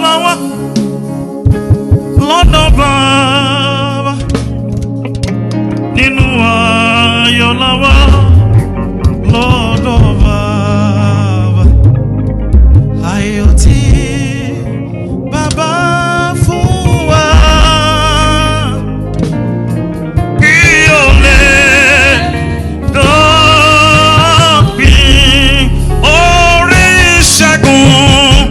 láwá lọ́dọ̀ Bàbá, nínú ayọ̀ láwá lọ́dọ̀ Bàbá. Ayọ̀ tí Bàbá fún wa kí o lè dópin orí ìṣẹ́gun.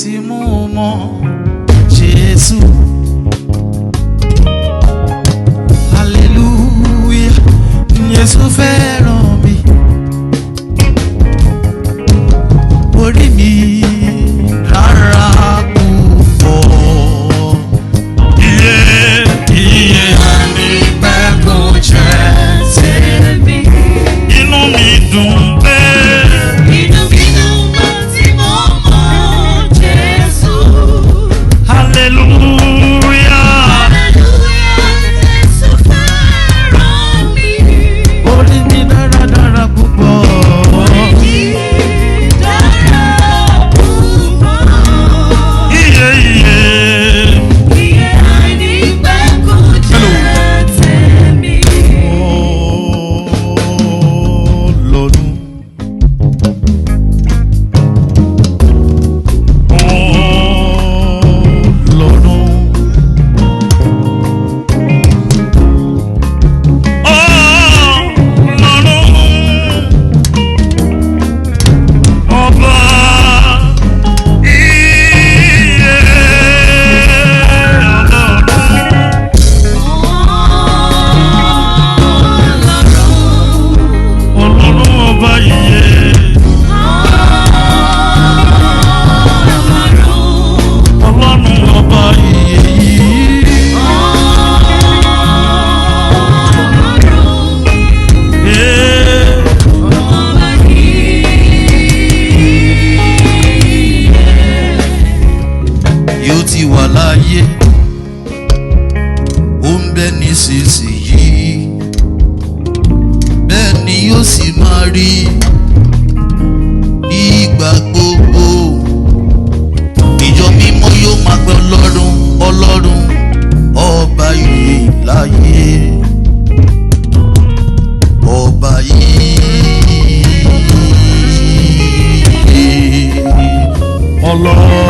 Tí mo mọ̀ Jésù, hallelujah, Jésù fẹ́ràn mi, orí mi dára púpọ̀, iye àní gbẹ́gun jẹ́ tèmi, inú mi dùn bẹ́ẹ̀. Yóò ti wà láyé, ó ń bẹ nísinsìnyí, bẹ́ẹ̀ ni yóò sì máa rí ìgbà gbogbo. Ìjọ mímọ́ yóò máa gbé Ọlọ́run, Ọlọ́run ọba yìí láyé, ọba yìí, Ọlọ́run.